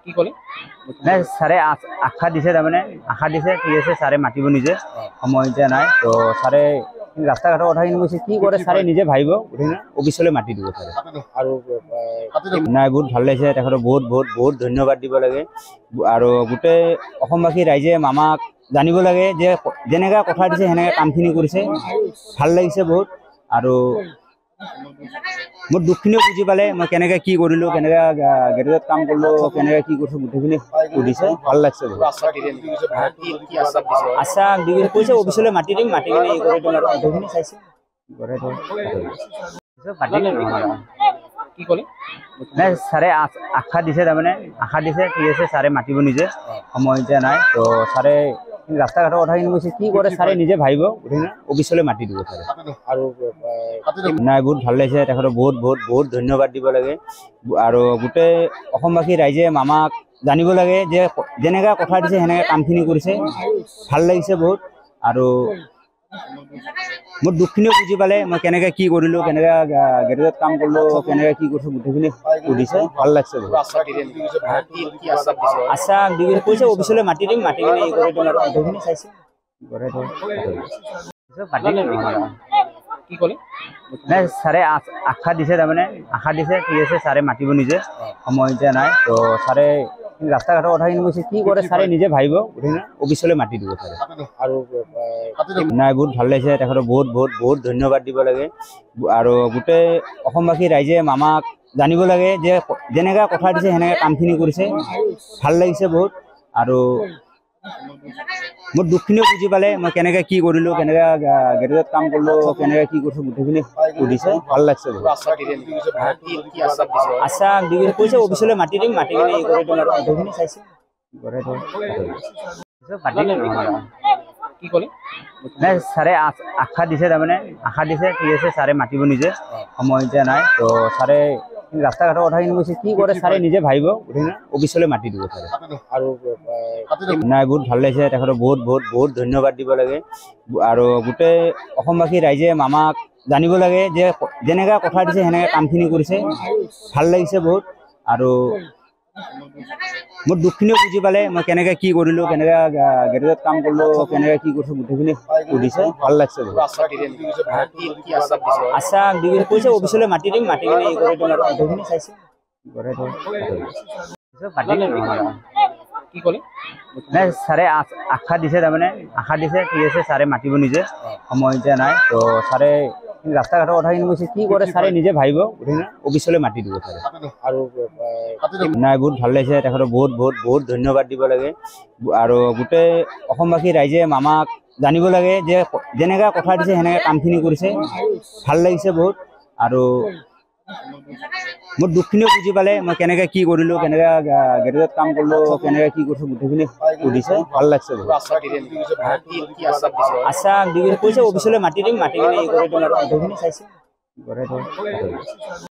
কি কলে ছাৰে আশা দিছে তাৰমানে আশা দিছে ঠিক আছে ছাৰে মাতিব নিজে সময় এতিয়া নাই তো ছাৰে ৰাস্তা ঘাটৰ কথাখিনি কৈছে কি কৰে ছাৰে নিজে ভাবিব গতিকে অফিচলৈ মাতি দিব ছাৰে আৰু নাই বহুত ভাল লাগিছে তেখেতক বহুত বহুত বহুত ধন্যবাদ দিব লাগে আৰু গোটেই অসমবাসী ৰাইজে মামাক জানিব লাগে যে যেনেকৈ কথা দিছে সেনেকৈ কামখিনি কৰিছে ভাল লাগিছে বহুত আৰু মোৰ দুখখিনিও বুজি পালে মই কেনেকৈ কি কৰিলোঁ কেনেকৈ গেৰেজত কাম কৰিলোঁ কেনেকৈ কি কৰিছোঁ গোটেইখিনি সুধিছে ভাল লাগিছে বহুত আচ্ছা কৈছে অফিচলৈ মাতি দিম মাতি কিনে এই কৰি দিম আৰু গোটেইখিনি চাইছে কি কলে ছাৰে আশা দিছে তাৰমানে আশা দিছে ঠিক আছে ছাৰে মাতিব নিজে সময় এতিয়া নাই তো ছাৰে ৰাস্তা ঘাটৰ কথাখিনি কৈছে কি কৰে ছাৰে নিজে ভাবিব গতিকে অফিচলৈ মাতি দিব ছাৰে আৰু নাই বহুত ভাল লাগিছে তেখেতক বহুত বহুত বহুত ধন্যবাদ দিব লাগে আৰু গোটেই অসমবাসী ৰাইজে মামাক জানিব লাগে যে যেনেকৈ কথা দিছে সেনেকৈ কামখিনি কৰিছে ভাল লাগিছে বহুত আৰু মোৰ দুখখিনিও বুজি পালে মই কেনেকৈ কি কৰিলোঁ কেনেকৈ গেৰেজত কাম কৰিলোঁ কেনেকৈ কি কৰিছোঁ গোটেইখিনি সুধিছে ভাল লাগিছে বহুত আচ্ছা কৈছে অফিচলৈ মাতি দিম মাতি কিনে এই কৰি দিম আৰু গোটেইখিনি চাইছে কি কলে ছাৰে আশা দিছে তাৰমানে আশা দিছে ঠিক আছে ছাৰে মাতিব নিজে সময় এতিয়া নাই তো ছাৰে ৰাস্তা ঘাটৰ কথাখিনি কৈছে কি কৰে ছাৰে নিজে ভাবিব গতিকে অফিচলৈ মাতি দিব ছাৰে আৰু নাই বহুত ভাল লাগিছে তেখেতক বহুত বহুত বহুত ধন্যবাদ দিব লাগে আৰু গোটেই অসমবাসী ৰাইজে মামাক জানিব লাগে যে যেনেকৈ কথা দিছে সেনেকৈ কামখিনি কৰিছে ভাল লাগিছে বহুত আৰু মোৰ দুখখিনিও বুজি পালে মই কেনেকৈ কি কৰিলোঁ কেনেকৈ গেৰেজত কাম কৰিলোঁ কেনেকৈ কি কৰিছোঁ গোটেইখিনি সুধিছে ভাল লাগিছে বহুত আচ্ছা কৈছে অফিচলৈ মাতি দিম মাতি কিনে এই কৰি দিম আৰু গোটেইখিনি চাইছে কি কলে ছাৰে আশা দিছে তাৰমানে আশা দিছে ঠিক আছে ছাৰে মাতিব নিজে সময় এতিয়া নাই তো ছাৰে ৰাস্তা ঘাটৰ কথাখিনি কৈছে কি কৰে ছাৰে নিজে ভাবিব গতিকে অফিচলৈ মাতি দিব ছাৰে আৰু নাই বহুত ভাল লাগিছে তেখেতক বহুত বহুত বহুত ধন্যবাদ দিব লাগে আৰু গোটেই অসমবাসী ৰাইজে মামাক জানিব লাগে যে যেনেকৈ কথা দিছে সেনেকৈ কামখিনি কৰিছে ভাল লাগিছে বহুত আৰু মোৰ দুখখিনিও বুজি পালে মই কেনেকৈ কি কৰিলোঁ কেনেকৈ গেৰেজত কাম কৰিলোঁ কেনেকৈ কি কৰিছোঁ গোটেইখিনি সুধিছে ভাল লাগিছে বহুত আচ্ছা কৈছে অফিচলৈ মাতি দিম মাতি কিনে এই কৰি দিম আৰু গোটেইখিনি চাইছে কি কলে ছাৰে আশা দিছে তাৰমানে আশা দিছে ঠিক আছে ছাৰে মাতিব নিজে সময় এতিয়া নাই তো ছাৰে ৰাস্তা ঘাটৰ কথাখিনি কৈছে কি কৰে ছাৰে নিজে ভাবিব গতিকে অফিচলৈ মাতি দিব ছাৰে আৰু নাই বহুত ভাল লাগিছে তেখেতক বহুত বহুত বহুত ধন্যবাদ দিব লাগে আৰু গোটেই অসমবাসী ৰাইজে মামাক জানিব লাগে যে যেনেকৈ কথা দিছে সেনেকৈ কামখিনি কৰিছে ভাল লাগিছে বহুত আৰু মোৰ দুখখিনিও বুজি পালে মই কেনেকৈ কি কৰিলোঁ কেনেকৈ গেৰেজত কাম কৰিলোঁ কেনেকৈ কি কৰিছোঁ গোটেইখিনি সুধিছে ভাল লাগিছে বহুত আচ্ছা কৈছে অফিচলৈ মাতি দিম মাতি কিনে এই কৰি দিম আৰু গোটেইখিনি চাইছে